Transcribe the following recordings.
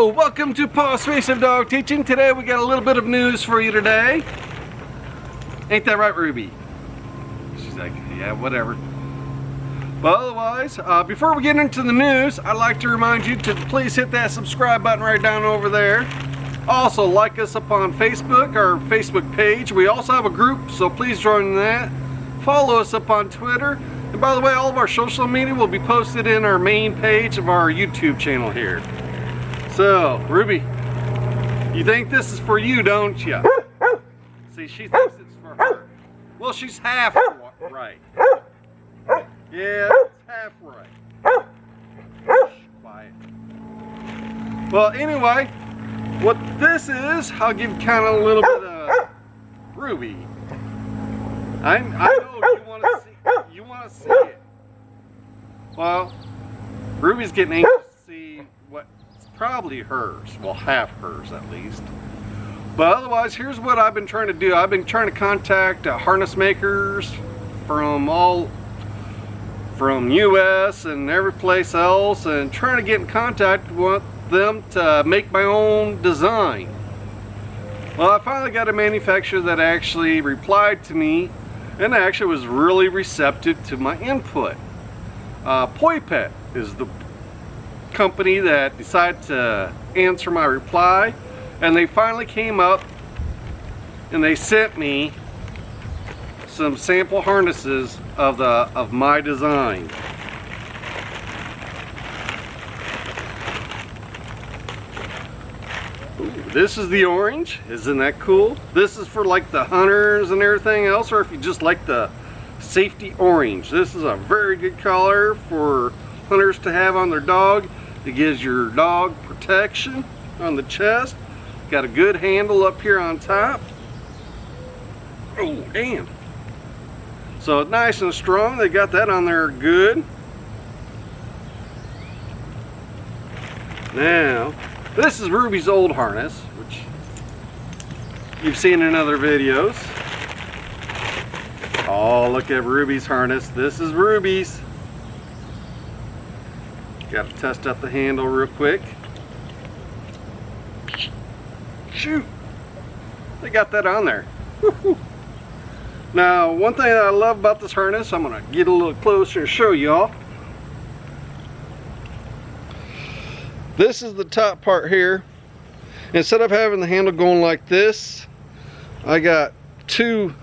Hello, welcome to Pawsuasive Dog Teaching. Today we got a little bit of news for you today. Ain't that right, Ruby? She's like, yeah, whatever. But otherwise, before we get into the news, I'd like to remind you to please hit that subscribe button right down over there. Also, like us up on Facebook, our Facebook page. We also have a group, so please join that. Follow us up on Twitter. And by the way, all of our social media will be posted in our main page of our YouTube channel here. So, Ruby, you think this is for you, don't you? See, she thinks it's for her. Well, she's half right. Yeah, it's half right. Shh, quiet. Well, anyway, what this is, I'll give kind of a little bit of Ruby. I know you want to see it. Well, Ruby's getting anxious to see what's probably hers. Well, half hers at least. But otherwise, here's what I've been trying to do. I've been trying to contact harness makers from US and every place else, and trying to get in contact with them to make my own design. Well, I finally got a manufacturer that actually replied to me and actually was really receptive to my input. PoyPet is the company that decided to answer my reply, and they finally came up and they sent me some sample harnesses of my design. Ooh, this is the orange. Isn't that cool? This is for like the hunters and everything else, or if you just like the safety orange. This is a very good color for hunters to have on their dog. It gives your dog protection on the chest. Got a good handle up here on top. Oh, damn. So it's nice and strong. They got that on there good. Now, this is Ruby's old harness, which you've seen in other videos. Oh, look at Ruby's harness. This is Ruby's. Got to test out the handle real quick. Shoot! They got that on there. Woo-hoo. Now, one thing that I love about this harness, I'm going to get a little closer and show y'all. This is the top part here. Instead of having the handle going like this, I got two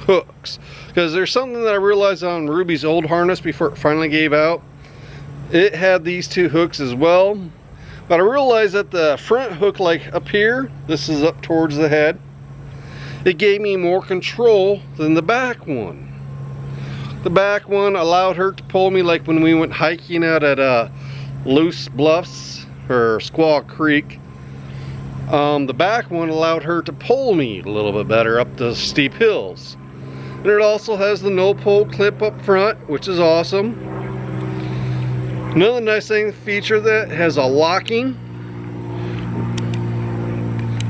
hooks. Because there's something that I realized on Ruby's old harness before it finally gave out. It had these two hooks as well. But I realized that the front hook, like up here, this is up towards the head, it gave me more control than the back one. The back one allowed her to pull me like when we went hiking out at Loose Bluffs or Squaw Creek. The back one allowed her to pull me a little bit better up the steep hills. And it also has the no pull clip up front, which is awesome. Another nice thing feature that has a locking.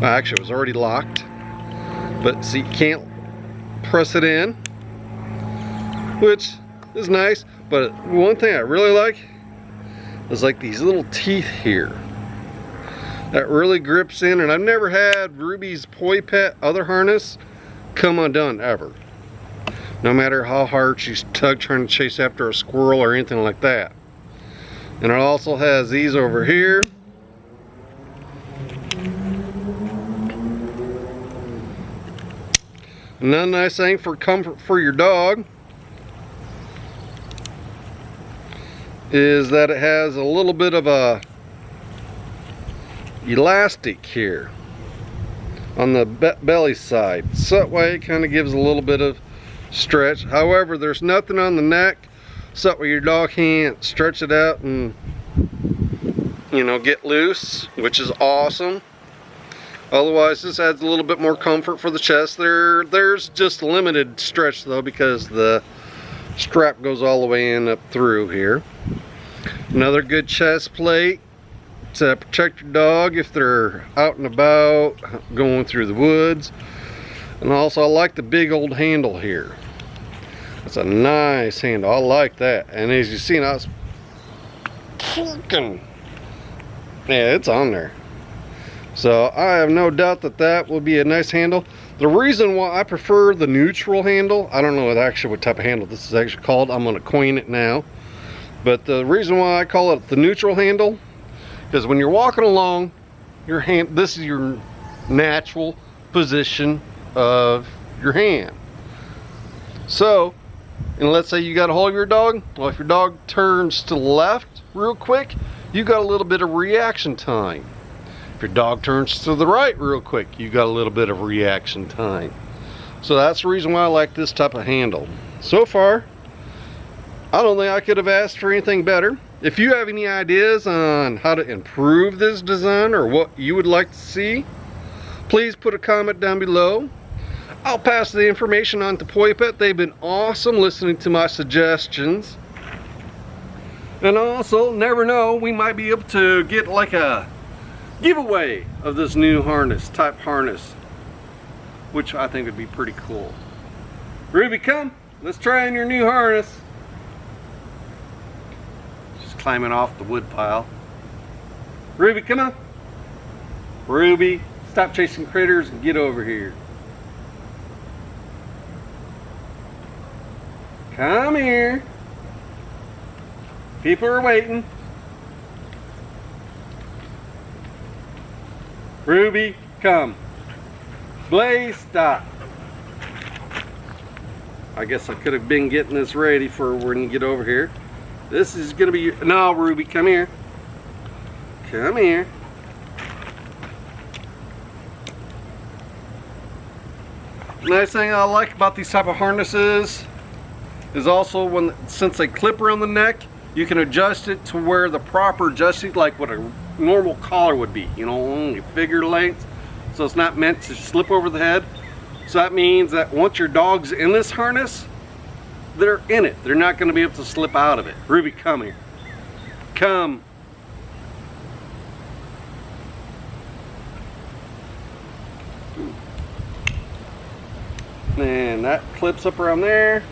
Well, actually, it was already locked. But see, you can't press it in, which is nice. But one thing I really like is like these little teeth here that really grips in. And I've never had Ruby's PoyPet other harness come undone ever. No matter how hard she's tugged trying to chase after a squirrel or anything like that. And it also has these over here. Another nice thing for comfort for your dog is that it has a little bit of a elastic here on the belly side. So that way it kind of gives a little bit of stretch. However, there's nothing on the neck, so that way your dog can't stretch it out and, you know, get loose, which is awesome. Otherwise, this adds a little bit more comfort for the chest. There's just limited stretch though, because the strap goes all the way in up through here. Another good chest plate to protect your dog if they're out and about, going through the woods. And also, I like the big old handle here. That's a nice handle. I like that. And as you see, I was fucking, yeah, it's on there. So I have no doubt that that will be a nice handle. The reason why I prefer the neutral handle, I don't know actually what type of handle this is actually called. I'm going to coin it now. But the reason why I call it the neutral handle is when you're walking along, your hand, this is your natural position of your hand. So, and let's say you got a hold of your dog. Well, if your dog turns to the left real quick, you got a little bit of reaction time. If your dog turns to the right real quick, you got a little bit of reaction time. So that's the reason why I like this type of handle. So far, I don't think I could have asked for anything better. If you have any ideas on how to improve this design or what you would like to see, please put a comment down below. I'll pass the information on to PoyPet. They've been awesome listening to my suggestions. And also, never know, we might be able to get like a giveaway of this new type harness, which I think would be pretty cool. Ruby, come, let's try on your new harness. She's climbing off the wood pile. Ruby, come on. Ruby, stop chasing critters and get over here. Come here. People are waiting. Ruby, come. Blaze, stop. I guess I could have been getting this ready for when you get over here. This is gonna be, no, Ruby, come here. Come here. Nice thing I like about these type of harnesses is also since they clip around the neck, you can adjust it to where the proper adjusting, like what a normal collar would be, you know, only figure length. So it's not meant to slip over the head. So that means that once your dog's in this harness, they're in it. They're not going to be able to slip out of it. Ruby, come here. Come. And that clips up around there.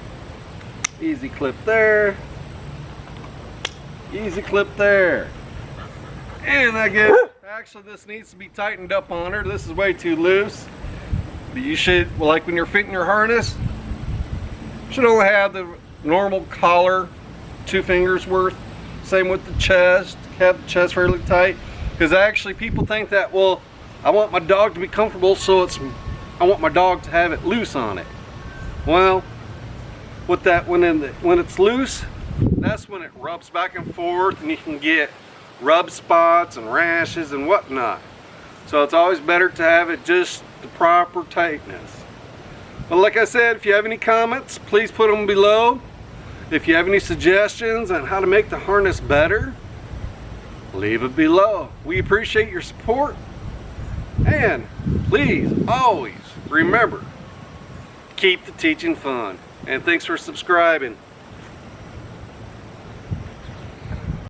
Easy clip there. Easy clip there. And that gets, actually this needs to be tightened up on her. This is way too loose. But you should, like when you're fitting your harness, you should only have the normal collar, 2 fingers worth. Same with the chest, have the chest fairly tight. Because actually people think that, well, I want my dog to be comfortable, so I want my dog to have it loose on it. Well, with that, when it's loose, that's when it rubs back and forth and you can get rub spots and rashes and whatnot. So it's always better to have it just the proper tightness. But like I said, if you have any comments, please put them below. If you have any suggestions on how to make the harness better, leave it below. We appreciate your support. And please always remember, keep the teaching fun. And thanks for subscribing.